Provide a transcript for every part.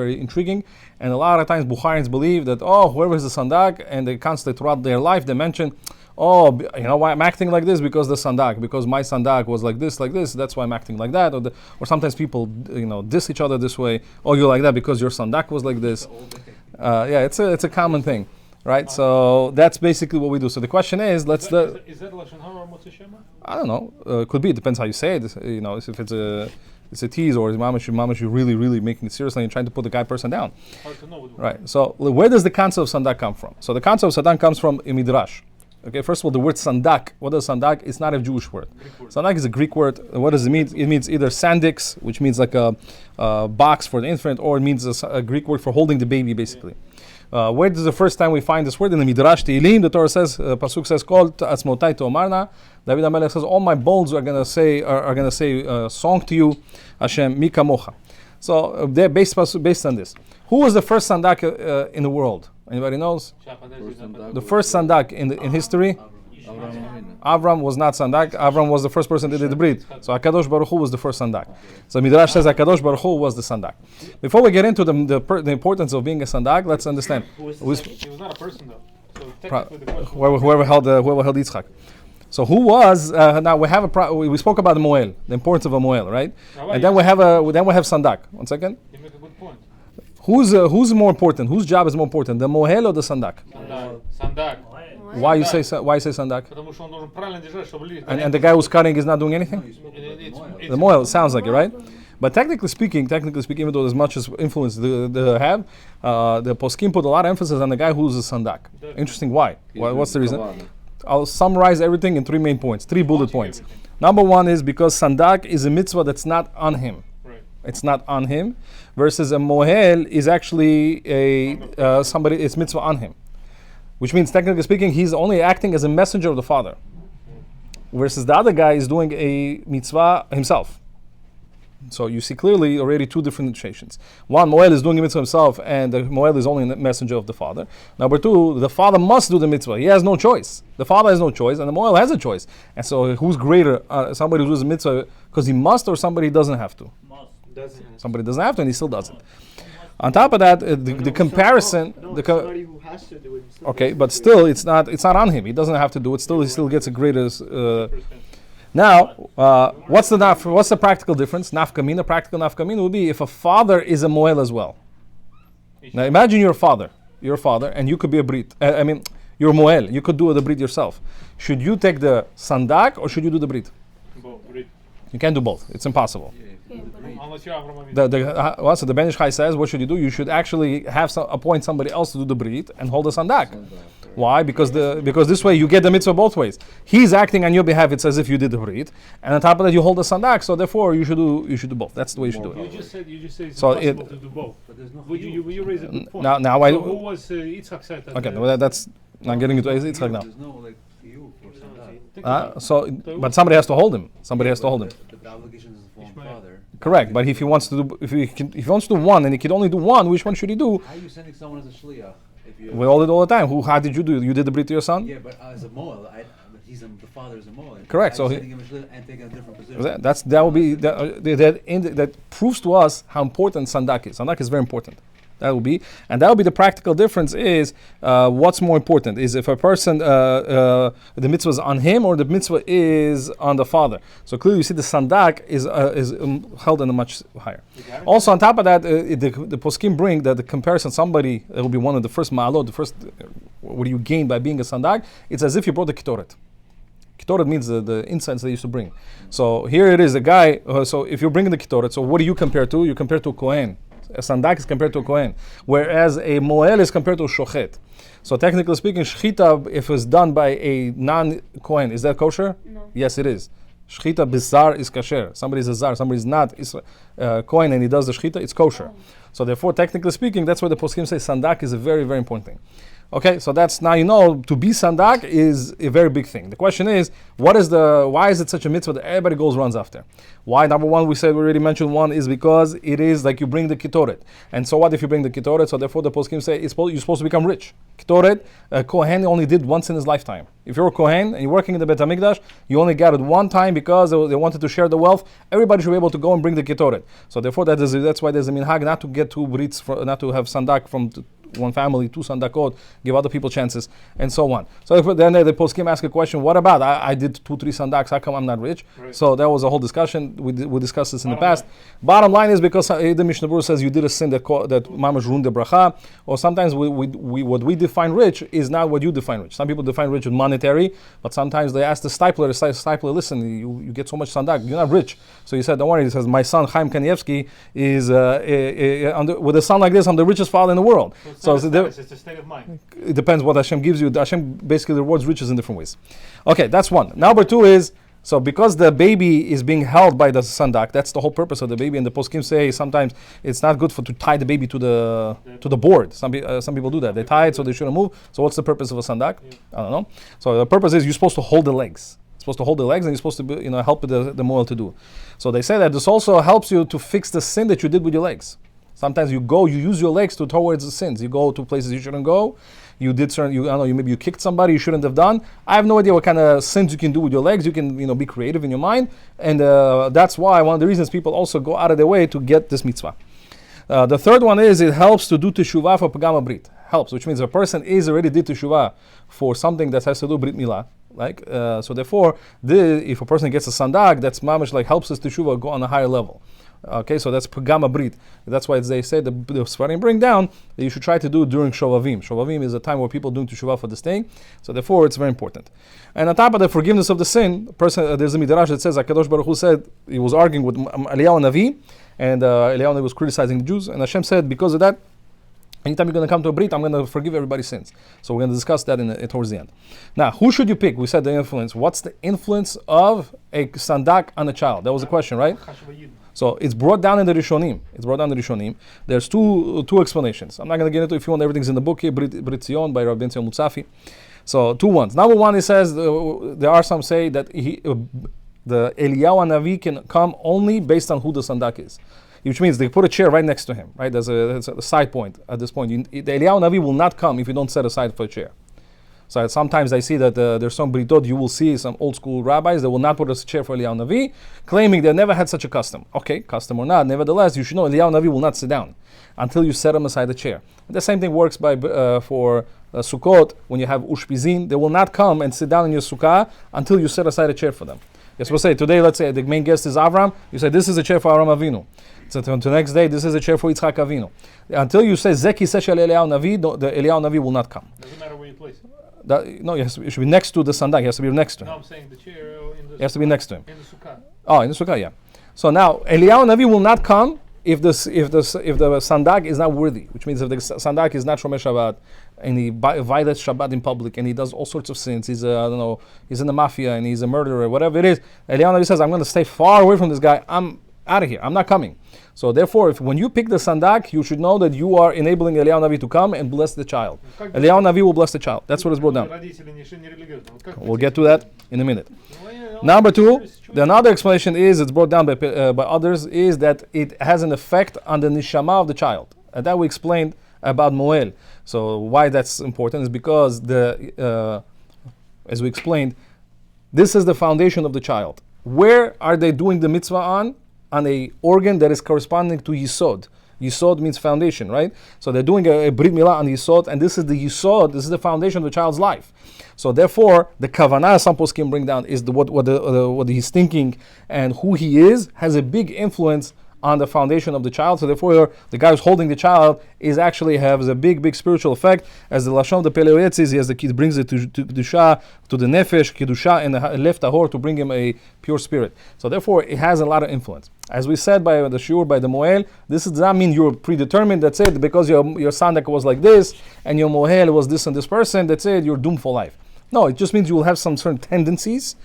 very intriguing. And a lot of times Bukharians believe that, whoever is the Sandak, and they constantly throughout their life, they mention, why I'm acting like this because the Sandak, because my Sandak was like this, that's why I'm acting like that. Or sometimes people, diss each other this way. Oh, you're like that because your Sandak was like this. It's a common thing, right? So that's basically what we do. So the question is, is that Lashon Hara or Motzi Shema? I don't know. Could be. It depends how you say it. If it's a tease or is mamash you really making it seriously and trying to put the guy person down. Hard to know. Right. So where does the concept of Sandak come from? So the concept of Sandak comes from a midrash. Okay, first of all, the word Sandak. What is Sandak? It's not a Jewish word. Sandak is a Greek word. What does it mean? It means either sandix, which means like a box for the infant, or it means a Greek word for holding the baby, basically. Where is the first time we find this word? In the Midrash Tehillim, the Torah says, Pasuk says, "Kol atzmotai tomarna." David HaMelech says, all my bones are gonna say song to you, Hashem mi kamocha. So they're based on this. Who was the first Sandak in the world? Anybody knows? The first Sandak in history? Avram was not Sandak. Avram was the first person that did the Brit. So HaKadosh Baruch Hu was the first Sandak. So Midrash says HaKadosh Baruch Hu was the Sandak. Before we get into the importance of being a Sandak, let's understand. He was not a person though. So technically the question whoever held Yitzchak. So who was now we have we spoke about the Moel, the importance of a Moel, right? And then we have Sandak. 1 second. You make a good point. Who's more important? Whose job is more important, the Mohel or the Sandak? Sandak. Why you say Sandak? Потому что он должен правильно держать, чтобы And the guy who's cutting is not doing anything? The Mohel sounds like it, right? But technically speaking, even though as much as influence they have, the poskim put a lot of emphasis on the guy who's a Sandak. Interesting. Why? What's the reason? I'll summarize everything in 3 main points, 3 bullet points. Number 1 is because Sandak is a mitzvah that's not on him. Right. It's not on him, versus a mohel is actually somebody. It's mitzvah on him, which means technically speaking, he's only acting as a messenger of the Father, versus the other guy is doing a mitzvah himself. So you see clearly already 2 different situations. One, Moel is doing a mitzvah himself, and the Moel is only a messenger of the Father. Number 2, the Father must do the mitzvah. He has no choice. The Father has no choice, and the Moel has a choice. And so who's greater? Somebody who does a mitzvah because he must, or somebody who doesn't have to? Somebody doesn't have to, and he still does it. On top of that, the comparison, somebody who has to do it. Okay, but still, it's not on him. He doesn't have to do it. Still, he still gets a greater. Now, what's the practical difference? Nafkamina, practical nafkamina would be if a father is a moel as well. Now, imagine you're a father, and you could be a brit. You're a moel. You could do the brit yourself. Should you take the sandak or should you do the brit? Brit. You can't do both. It's impossible. Unless you're Avram. So the Ben Ish Chai says, what should you do? You should actually appoint somebody else to do the brit and hold the sandak. Why? Because this way you get the mitzvah both ways. He's acting on your behalf. It's as if you did the brit, and on top of that you hold the sandak. So therefore you should do both. That's the way you should do it. You just said it's impossible to do both. But there's no. You raise a good point. Now so who was Yitzchak said that? Okay, well, that's not getting into Yitzchak now. There's no you for Sandak. But somebody has to hold him. Somebody has to hold him. The obligation is the father. Correct, but if he wants to do, if he wants to do one and he can only do one, which one should he do? How are you sending someone as a shliach? We all did all the time. How did you do it? You did the brit to your son? Yeah, but as a moel, the father is a moel. Correct. So So sending him a shliach and taking a different position. that proves to us how important sandak is. Sandak is very important. That will be the practical difference. Is what's more important is if a person the mitzvah is on him or the mitzvah is on the father. So clearly you see the sandak is held in a much higher. Also on top of that, the poskim bring that the comparison somebody it will be one of the first ma'alot, the first what do you gain by being a sandak? It's as if you brought the ketoret. Ketoret means the incense they used to bring. So here it is a guy. So if you're bringing the ketoret, so what do you compare to? You compare to a kohen. A sandak is compared to a kohen, whereas a moel is compared to a shochet. So technically speaking, shchita, if it's done by a non-kohen, is that kosher? No. Yes, it is. Shchita bizar is kasher. Somebody is a zar, somebody is not kohen, and he does the shchita, it's kosher. So therefore, technically speaking, that's why the poskim say sandak is a very, very important thing. Okay, so that's now to be sandak is a very big thing. The question is, why is it such a mitzvah that everybody runs after? Why? Number one, we already mentioned one is because it is like you bring the ketoret. And so what if you bring the ketoret? So therefore the poskim say you're supposed to become rich. Ketoret, a kohen only did once in his lifetime. If you're a kohen and you're working in the Bet HaMikdash, you only got it one time because they wanted to share the wealth. Everybody should be able to go and bring the ketoret. So therefore, that's why there's a minhag not to get two brits, not to have sandak from one family, two sandakot, give other people chances, and so on. So if then the poskim ask a question, what about I did 2-3 sandaks, how come I'm not rich? Right. So that was a whole discussion. We discussed this in the past. Bottom line is because the Mishnah Berurah says you did a sin that mamash ruined the bracha, or sometimes what we define rich is not what you define rich. Some people define rich with monetary, but sometimes they ask the stipler, listen, you get so much sandak, you're not rich. So he said, don't worry. He says, my son Chaim Kanievsky is with a son like this, I'm the richest father in the world. So it's a state of mind. It depends what Hashem gives you. Hashem basically rewards riches in different ways. Okay, that's one. Number two is, so because the baby is being held by the sandak, that's the whole purpose of the baby. And the poskim say sometimes it's not good to tie the baby to the board. Some people do that. They tie it so they shouldn't move. So what's the purpose of a sandak? I don't know. So the purpose is you're supposed to hold the legs. Supposed to hold the legs, and you're supposed to help the moel to do. So they say that this also helps you to fix the sin that you did with your legs. Sometimes you use your legs towards the sins. You go to places you shouldn't go. You did certain, I don't know, maybe you kicked somebody you shouldn't have done. I have no idea what kind of sins you can do with your legs. You can, be creative in your mind, and that's why one of the reasons people also go out of their way to get this mitzvah. The third one is it helps to do teshuvah for pagama brit. Helps, which means a person is already did teshuvah for something that has to do brit milah. So therefore, if a person gets a sandak, that's mamish like helps his teshuvah go on a higher level. Okay, so that's pagama brit. That's why they say the Sfarim bring down that you should try to do it during Shovavim. Shovavim is a time where people are doing teshuvah for this thing. So therefore, it's very important. And on top of the forgiveness of the sin, there's a midrash that says HaKadosh Baruch Hu said he was arguing with Eliyahu Navi, and Eliyahu Navi was criticizing the Jews, and Hashem said because of that, anytime you're going to come to a brit, I'm going to forgive everybody's sins. So we're going to discuss that towards the end. Now, who should you pick? We said the influence. What's the influence of a sandak on a child? That was the question, right? So it's brought down in the Rishonim. There's two explanations. I'm not going to get into it. If you want, everything's in the book here, Brit Zion by Rabbi Ben Zion Mutzafi. So two ones. Number one, he says, there are some say that the Eliyahu Navi can come only based on who the sandak is. Which means they put a chair right next to him, right? There's a side point at this point. The Eliyahu Navi will not come if you don't set aside for a chair. So sometimes I see that there's some britot, you will see some old school rabbis that will not put a chair for Eliyahu Navi, claiming they never had such a custom. Okay, custom or not, nevertheless, you should know Eliyahu Navi will not sit down until you set him aside the chair. And the same thing works for Sukkot, when you have Ushpizin, they will not come and sit down in your sukkah until you set aside a chair for them. You're supposed to say, today, let's say the main guest is Avram, you say, this is a chair for Avram Avinu. So to the next day, this is a chair for Yitzchak Avinu. Until you say, Zeki Seshel Eliyahu Navi, the Eliyahu Navi will not come. Doesn't matter where you place it. It should be next to the sandak. It has to be next to him. No, I'm saying the chair It has to be next to him. in the sukkah. Oh, in the sukkah, yeah. So now, Eliyahu Navi will not come if the sandak is not worthy, which means if the sandak is not Shomer Shabbat, and he violates Shabbat in public, and he does all sorts of sins, he's he's in the mafia, and he's a murderer, whatever it is, Eliyahu Navi says, I'm going to stay far away from this guy, I'm out of here, I'm not coming. So therefore, when you pick the sandak, you should know that you are enabling Eliyahu Navi to come and bless the child. Eliyahu Navi will bless the child. That's what is brought down. We'll get to that in a minute. Number two, another explanation is, it's brought down by others, is that it has an effect on the neshama of the child. And that we explained about Moel. So why that's important is because, as we explained, this is the foundation of the child. Where are they doing the mitzvah on? On a organ that is corresponding to Yisod. Yisod means foundation, right? So they're doing a Brit Milah on Yisod, and this is the Yisod, this is the foundation of the child's life. So therefore, the kavanah some poskim bring down is what he's thinking and who he is has a big influence on the foundation of the child. So therefore, the guy who's holding the child has a big spiritual effect. As the Lashon of the Peleoet says, he brings it to Kedusha, to the Nefesh, Kedusha, and the Left Tahor to bring him a pure spirit. So therefore, it has a lot of influence. As we said by the Shiur, by the Moel, this does not mean you're predetermined. That's it. Because your Sandak was like this, and your Moel was this and this person, that's it. You're doomed for life. No, it just means you will have some certain tendencies,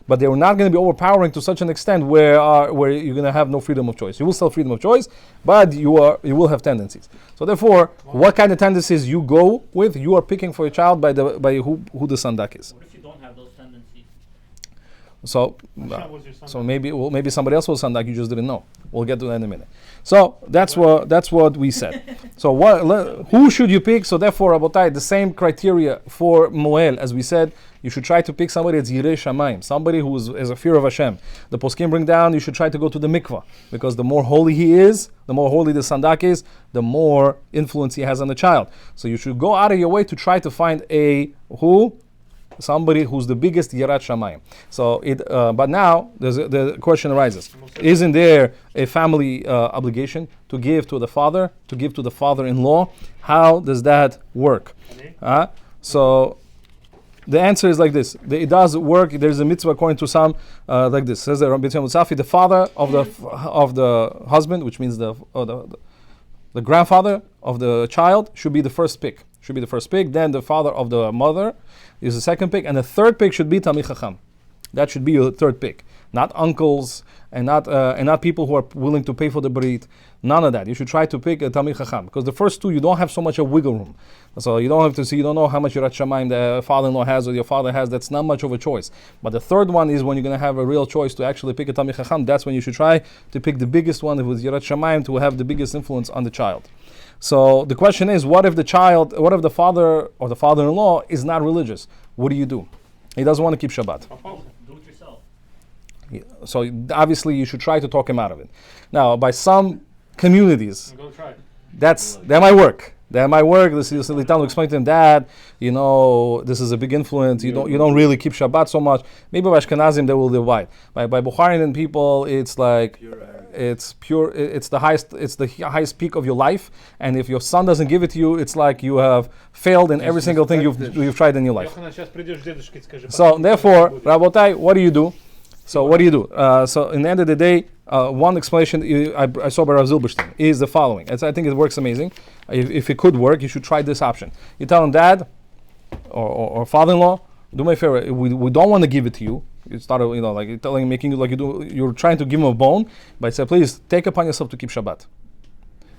but they are not going to be overpowering to such an extent where you're going to have no freedom of choice. You will still have freedom of choice, but you will have tendencies. So therefore, what kind of tendencies you go with, you are picking for your child by who the sandak is. What if you don't have those tendencies? So, Hashem was your son. so maybe somebody else was Sandak. You just didn't know. We'll get to that in a minute. So that's what we said. So who should you pick? So therefore, Rabotai, the same criteria for Moel as we said. You should try to pick somebody that's Yirei Shamayim, somebody who is a fear of Hashem. The poskim bring down. You should try to go to the mikvah because the more holy he is, the more holy the Sandak is, the more influence he has on the child. So you should go out of your way to try to find somebody who's the biggest Yirat Shamayim. So but now the question arises: isn't there a family obligation to give to the father, to give to the father-in-law? How does that work? So the answer is like this: it does work. There's a mitzvah according to some like this. Says the Rabbi Tzvi, the father of the husband, which means the grandfather of the child, should be the first pick. Then the father of the mother is the second pick, and the third pick should be Talmid Chacham. That should be your third pick, not uncles and not people who are willing to pay for the brit. None of that. You should try to pick a Talmid Chacham because the first two you don't have so much of wiggle room. So you don't have to see. You don't know how much Yirat Shamayim the father-in-law has or your father has. That's not much of a choice. But the third one is when you're going to have a real choice to actually pick a Talmid Chacham. That's when you should try to pick the biggest one with Yirat Shamayim to have the biggest influence on the child. So the question is, what if the father or the father-in-law is not religious? What do? He doesn't want to keep Shabbat. Do it yourself. So obviously you should try to talk him out of it. Now, by some communities, Go try. that might work. This is to explain to him, Dad, this is a big influence. You don't really keep Shabbat so much. Maybe by Ashkenazim they will divide. By Bukharian people, it's like it's pure. It's the highest peak of your life. And if your son doesn't give it to you, it's like you have failed in every single thing you've tried in your life. So therefore, Rabotai, what do you do? So in the end of the day, one explanation I saw by Rav Zilberstein is the following. I think it works amazing. If it could work, you should try this option. You tell him, Dad or father-in-law, do me a favor. We don't want to give it to you. You start, like telling, making it like you do. You're trying to give him a bone, but say, please take upon yourself to keep Shabbat.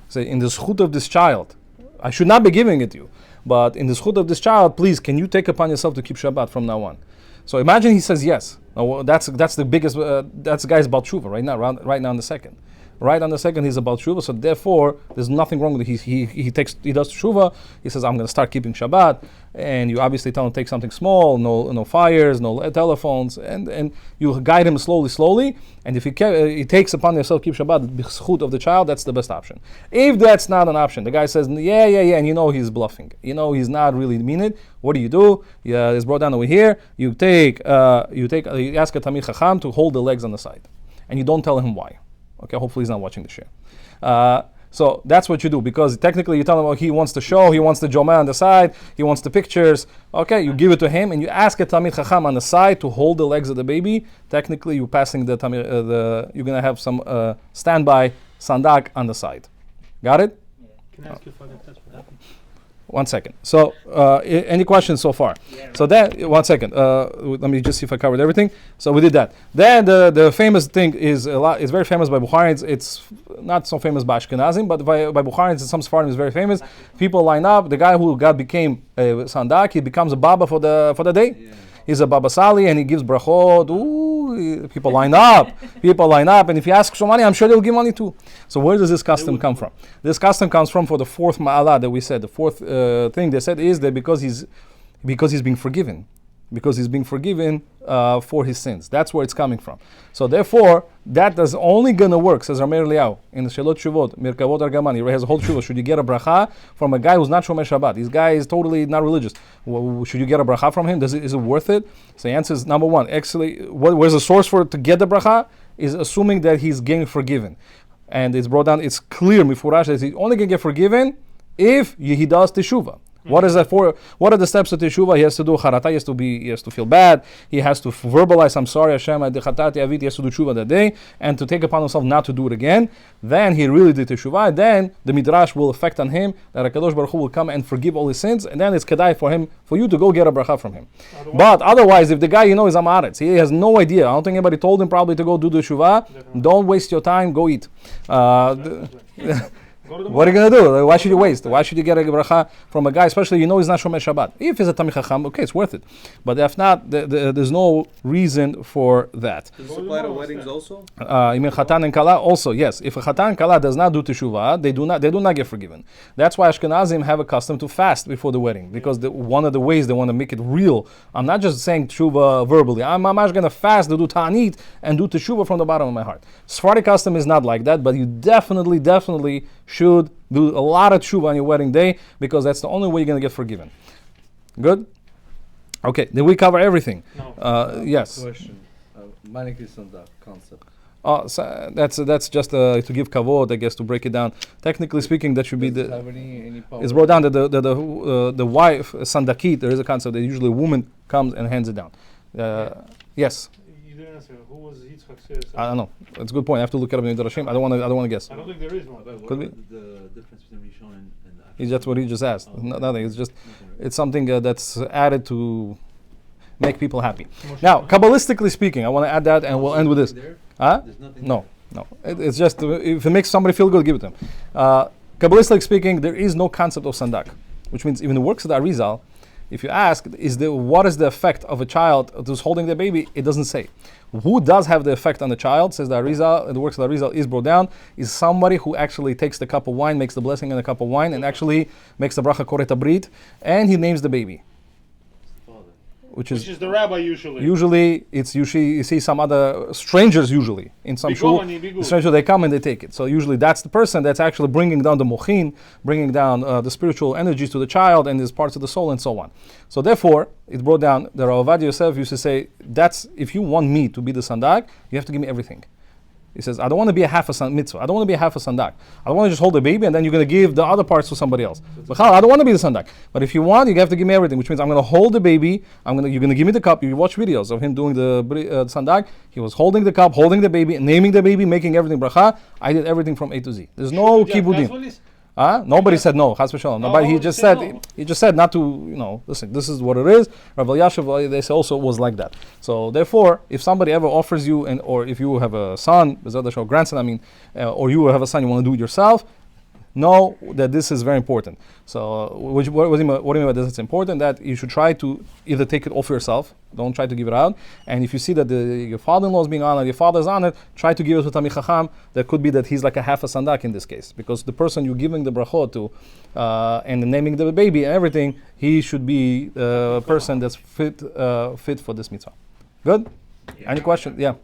Say, in the zchut of this child, I should not be giving it to you, but in the zchut of this child, please, can you take upon yourself to keep Shabbat from now on? So imagine he says yes. Now, that's the biggest. That's the guy's about tshuva right now on the second. Right on the second, he's about tshuva. So therefore, there's nothing wrong with it. He does tshuva. He says, I'm going to start keeping Shabbat. And you obviously tell him to take something small, no fires, no telephones, and you guide him slowly. And if he takes upon himself to keep Shabbat, the zchut of the child, that's the best option. If that's not an option, the guy says, yeah, and he's bluffing. He's not really mean it. What do? Yeah, it's brought down over here. You ask a Talmid Chacham to hold the legs on the side, and you don't tell him why. Okay, hopefully he's not watching the share. So that's what you do, because technically you tell him, he wants the show, he wants the jomah on the side, he wants the pictures. Okay, you give it to him, and you ask a Talmid Chacham on the side to hold the legs of the baby. Technically, you're passing you're gonna have some standby sandak on the side. Got it? Yeah. Can I ask you for the test for that? 1 second. So, any questions so far? Yeah. So then, 1 second. Let me just see if I covered everything. So we did that. Then the famous thing is it's very famous by Bukharians. It's not so famous by Ashkenazim, but by Bukharians, some Sephardim is very famous. People line up. The guy who became a Sandak, he becomes a Baba for the day. Yeah. He's a Baba Sali and he gives brachot. Ooh, people line up. And if you ask for money, I'm sure they'll give money too. So where does this custom come from? This custom comes from for the fourth ma'ala that we said. The fourth thing they said is that because he's being forgiven. Because he's being forgiven for his sins. That's where it's coming from. So therefore, that is only going to work, says Rameir Leah, in the Shelot Shuvot, Mirkavot Argaman. He has a whole Shuvah. Should you get a bracha from a guy who's not Shomer Shabbat? This guy is totally not religious. Should you get a bracha from him? Is it worth it? So the answer is, number one, actually, where's the source for it to get the bracha? Is assuming that he's getting forgiven. And it's brought down, it's clear, Mifurash, that he's only going to get forgiven if he does teshuvah. What is that for? What are the steps of teshuvah? He has to do charata. He has to feel bad. He has to verbalize, "I'm sorry, Hashem, I did chatati avit." He has to do teshuvah that day and to take upon himself not to do it again. Then he really did teshuvah. Then the midrash will affect on him that Hakadosh Baruch Hu will come and forgive all his sins. And then it's kedai for you to go get a bracha from him. But otherwise, if the guy is amaretz, he has no idea. I don't think anybody told him probably to go do the teshuvah. Don't waste your time. Go eat. What are you going to do? Why should you waste? Why should you get a bracha from a guy, especially he's not Shomer Shabbat? If he's a Tamil Chacham, okay, it's worth it. But if not, there's no reason for that. Does this apply to weddings also? You mean Chatan and Kala also? Yes. If a Chatan and Kala does not do teshuvah, they do not get forgiven. That's why Ashkenazim have a custom to fast before the wedding, because one of the ways they want to make it real. I'm not just saying teshuvah verbally. I'm going to fast, to do ta'anit, and do teshuvah from the bottom of my heart. Sephardic custom is not like that, but you definitely should do a lot of teshuvah on your wedding day, because that's the only way you're going to get forgiven. Good? Okay, did we cover everything? No. Yes. Question. Manik is on that concept. So that's just to give kavod, I guess, to break it down. Technically speaking, that should be Does it the. have any power? It's brought down that the wife, Sandakit, there is a concept that usually a woman comes and hands it down. Yes. You didn't answer. Who was Yitzchak's son? I don't know. It's a good point. I have to look it up in the Rashim. I don't want to guess. I don't think there is one. Could be. The difference between Rishon and That's what he just asked. Nothing. It's just it's something that's added to make people happy. Now, kabbalistically speaking, I want to add that, and we'll end with this. Huh? There's nothing No. It's just if it makes somebody feel good, give it to them. Kabbalistically speaking, there is no concept of sandak, which means even the works of the Arizal, if you ask, what is the effect of a child who's holding the baby? It doesn't say. Who does have the effect on the child, says the Arizal, the works of the Arizal is brought down, is somebody who actually takes the cup of wine, makes the blessing in the cup of wine, and actually makes the bracha koret abrit, and he names the baby. Which is the rabbi usually. Usually you see some other strangers usually in some shul. Strangers, they come and they take it. So usually that's the person that's actually bringing down the mochin, bringing down the spiritual energies to the child and his parts of the soul and so on. So therefore, it brought down, the Rav Ovadia Yosef used to say, that's if you want me to be the sandak, you have to give me everything. He says, I don't want to be a half a mitzvah. I don't want to be a half a sandak. I don't want to just hold the baby and then you're going to give the other parts to somebody else. But I don't want to be the sandak. But if you want, you have to give me everything, which means I'm going to hold the baby. You're going to give me the cup. You watch videos of him doing the sandak. He was holding the cup, holding the baby, naming the baby, making everything bracha. I did everything from A to Z. There's no kibudim. Nobody said no. Chas v'shalom. Nobody. He just said not to. Listen. This is what it is. Rav Elyashiv, they say also was like that. So therefore, if somebody ever offers you, or if you have a son, grandson, or you have a son, you want to do it yourself. Know that this is very important. So, what do you mean by this? It's important that you should try to either take it off yourself. Don't try to give it out. And if you see that your father-in-law is being honored, your father's honored, try to give it to Tamil Chacham. That could be that he's like a half a sandak in this case, because the person you're giving the brachot to and naming the baby and everything, he should be the person that's fit for this mitzvah. Good? Yeah. Any question? Yeah.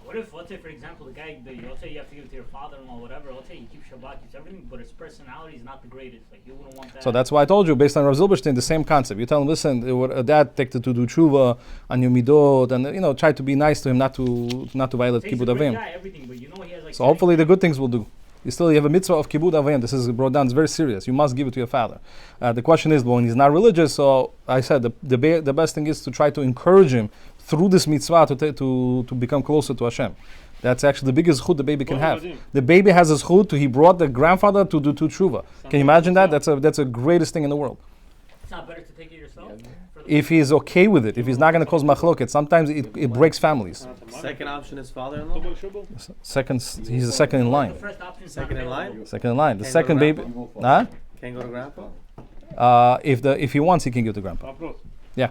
What if, let's say, for example, the guy, let's say you have to give it to your father-in-law, whatever, let's say he keeps Shabbat, keeps everything, but his personality is not the greatest. Like, you wouldn't want that. So that's why I told you, based on Rav Zilberstein, the same concept. You tell him, listen, a dad take to do tshuva on your midot, and try to be nice to him, not to violate kibbud avim. Everything, but he has like. So hopefully the good things will do. You have a mitzvah of kibbud avim. This is brought down. It's very serious. You must give it to your father. The question is, when he's not religious, so I said the best thing is to try to encourage him through this mitzvah to become closer to Hashem. That's actually the biggest chut the baby can have. The baby has a chut. He brought the grandfather to do tshuva. Can you imagine that? That's the greatest thing in the world. It's not better to take it yourself? If he's okay with it, if he's not going to cause machloket, sometimes it breaks families. Second option is father-in-law? Second, he's the second in line. Second in line? Second in line. The Can't second go to baby. grandpa? Can't go to grandpa? If he wants, he can give to grandpa. Yeah.